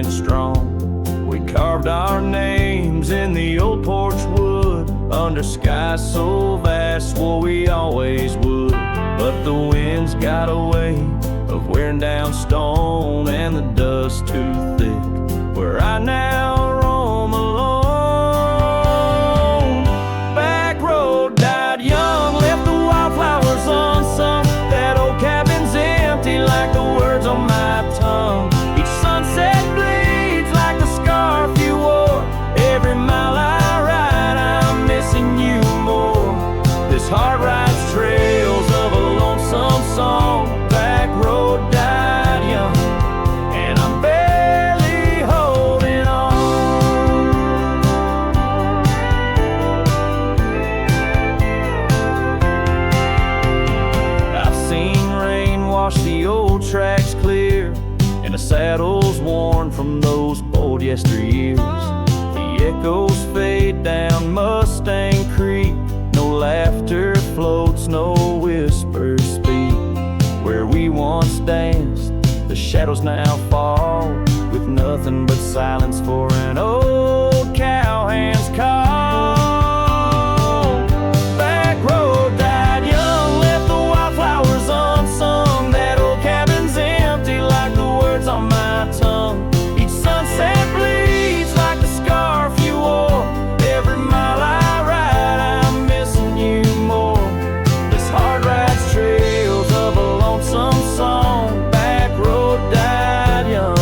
and strong. We carved our names in the old porch wood, under skies so vast, swore we always would. But the winds got a way of wearing down stone, and the dust too thick, where I now roam alone. Back road died young, left the wildflowers unsung. That old cabin's empty like the words on my tongue. Each sunset bleeds like the scarf you wore. Every mile I ride, I'm missing you more. This heart rides trails of a lonesome song. Back road died young, and I'm barely holding on. I've seen rain wash the old tracks clear, and the saddles worn from those bold yesteryears. The echoes fade down Mustang Creek. No laughter floats, no whispers speak. Where we once danced, the shadows now fall, with nothing but silence for an old cowhand's call. Back road died young, left the wildflowers unsung. That old cabin's empty like the words on my tongue. Each sunset bleeds like the scarf you wore. Every mile I ride, I'm missing you more. This heart rides trails of a lonesome song. Back road died young,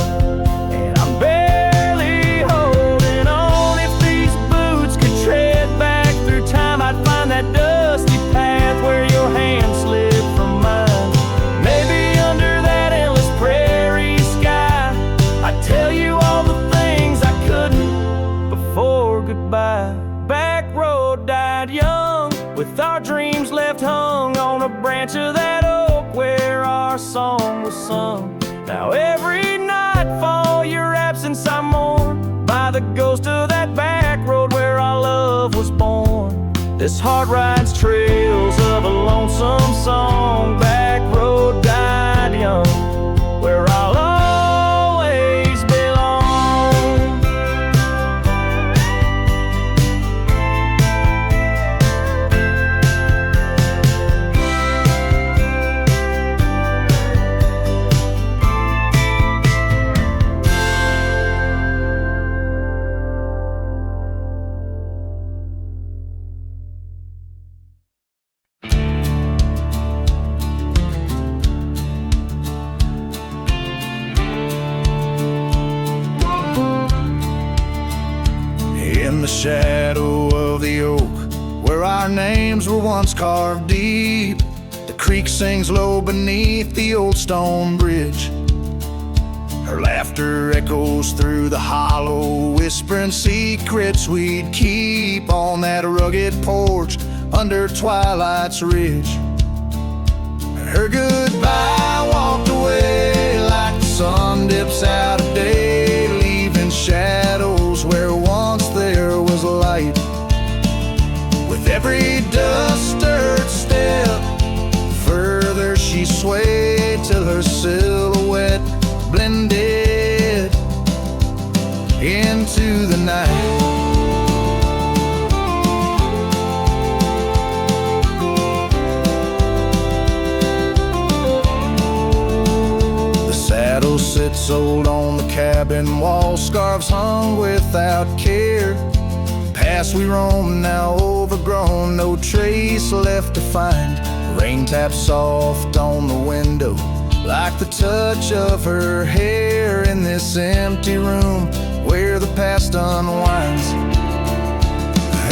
and I'm barely holding on. If these boots could tread back through time, I'd find that dusty path where your hand slipped from mine. Maybe under that endless prairie sky, I'd tell you all the things I couldn't before goodbye. Back road died young, with our dreams left hung on a branch of that oak where our song was sung. Now every nightfall your absence I mourn, by the ghost of that back road where our love was born. This heart rides trails of a lonesome song. Back road died young, where I'll always belong. In the shadow of the oak, where our names were once carved deep, the creek sings low beneath the old stone bridge. Her laughter echoes through the hollow, whispering secrets we'd keep on that rugged porch under twilight's ridge. Her goodbye walked away like the sun dips out of day, leaving shadows where once there was light. With every dust-stirred step, further she swayed till her silhouette blended into the night. The saddle sits old on the cabin wall, scarves hung without care. Past we roam, now overgrown, no trace left to find. Rain taps soft on the window, like the touch of her hair in this empty room where the past unwinds.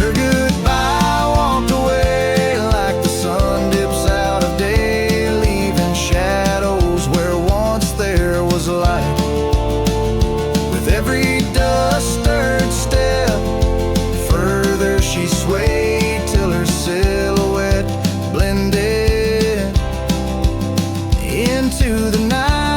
Her goodbye walked away like the sun dips out of day, leaving shadows where once there was light. With every dust-stirred step, further she swayed till her silhouette blended into the night.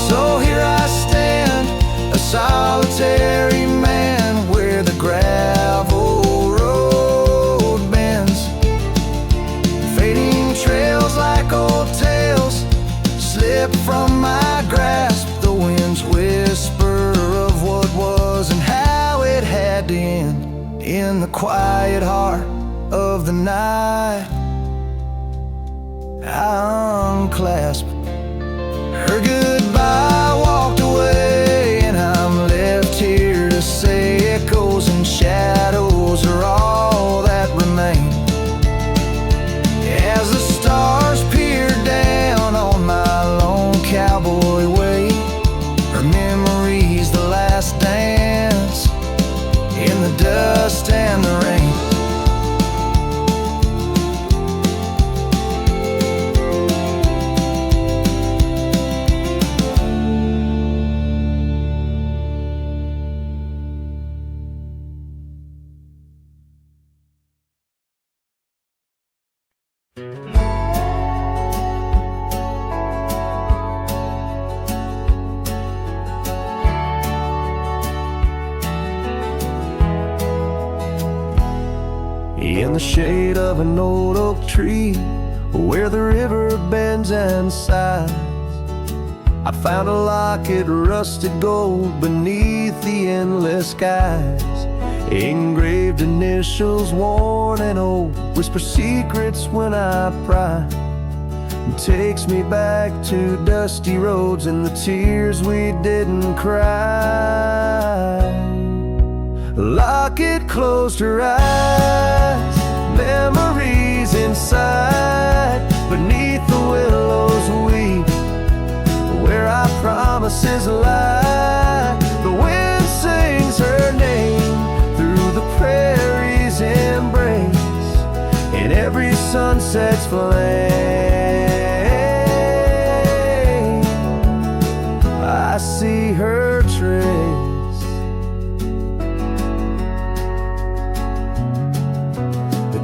So here I stand, a solitary man, gravel road bends, fading trails like old tales slip from my grasp. The wind's whisper of what was and how it had to end. In the quiet heart of the night, I unclasped her goodbye, walked away, and I'm left here to say echoes and shadows are all that remain. As the stars peer down on my lone cowboy way, her memories, the last dance in the dust and the rain. In the shade of an old oak tree, where the river bends and sighs, I found a locket, rusted gold beneath the endless skies. Engraved initials, worn and old, whisper secrets when I pry. It takes me back to dusty roads and the tears we didn't cry. Locket closed her eyes, memories inside, beneath the willows weep, where our promises lie. The wind sings her name through the prairie's embrace, in every sunset's flame I see her trace.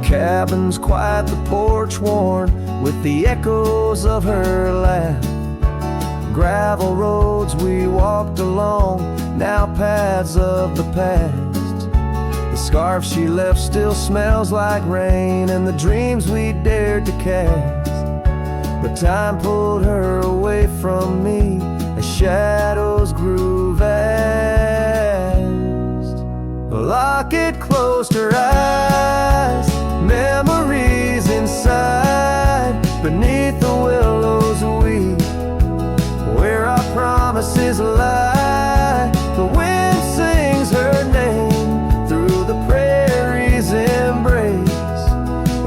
Cabin's quiet, the porch worn with the echoes of her laugh. Gravel roads we walked along, now paths of the past. The scarf she left still smells like rain, and the dreams we dared to cast. But time pulled her away from me as shadows grew vast. The locket closed her eyes, memories inside, beneath the willows weep, where our promises lie. The wind sings her name through the prairie's embrace,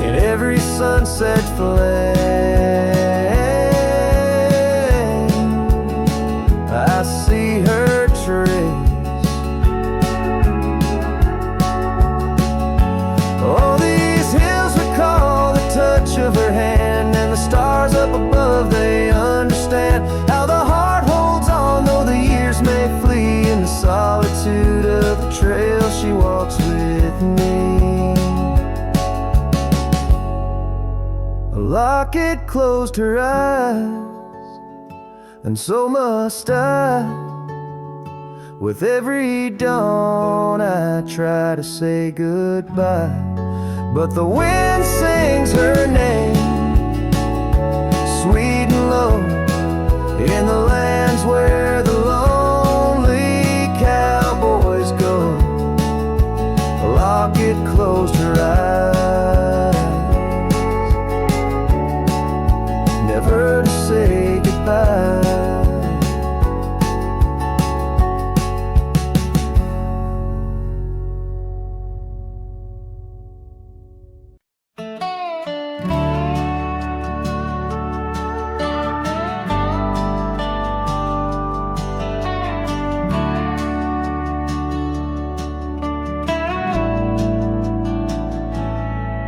in every sunset flame I see her trace. Of her hand, and the stars up above, they understand how the heart holds on, though the years may flee. In the solitude of the trail she walks with me. A locket closed her eyes, and so must I. With every dawn I try to say goodbye, but the wind sings her name, sweet and low, in the lands where the lonely cowboys go. The locket closed her eyes, never to say goodbye.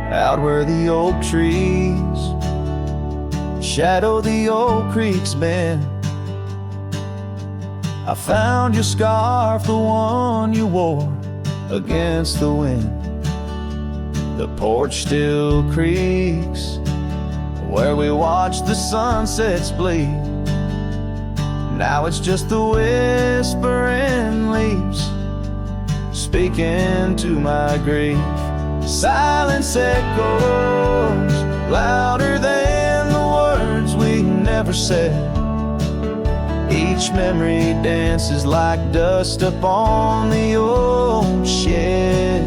Out where the oak trees shadow the old creek's bend, I found your scarf, the one you wore against the wind. The porch still creaks where we watched the sunsets bleed. Now it's just the whispering leaves speaking to my grief. Silence echoes louder than the words we never said. Each memory dances like dust upon the old shed.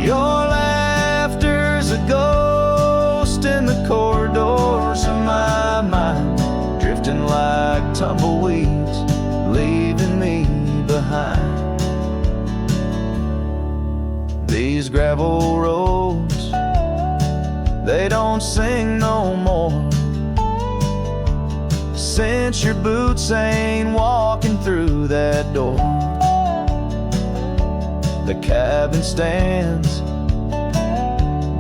Your laughter's a ghost in the corridors of my mind, drifting like tumbleweeds, leaving me behind. These gravel roads, they don't sing no more, since your boots ain't walking through that door. The cabin stands,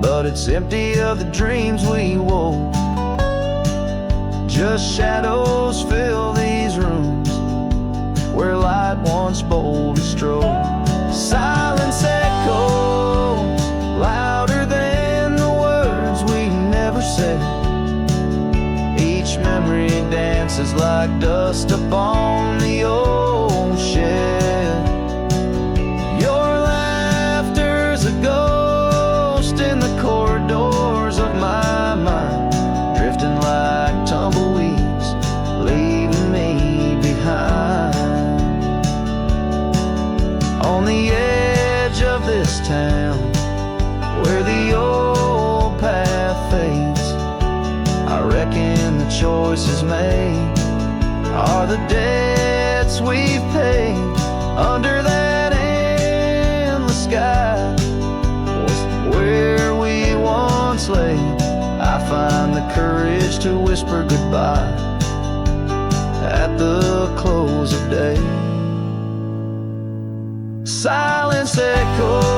but it's empty of the dreams we wove. Just shadows fill these rooms where light once boldly strode. Silence echoes louder than the words we never said. Each memory dances like dust upon the old shed. Your laughter's a ghost in the corridors of my mind, drifting like tumbleweeds, leaving me behind. On the edge of this town, where the old path fades, I reckon the choices made are the debts we've paid. Under that endless sky, where we once lay, I find the courage to whisper goodbye at the close of day. Silence echoes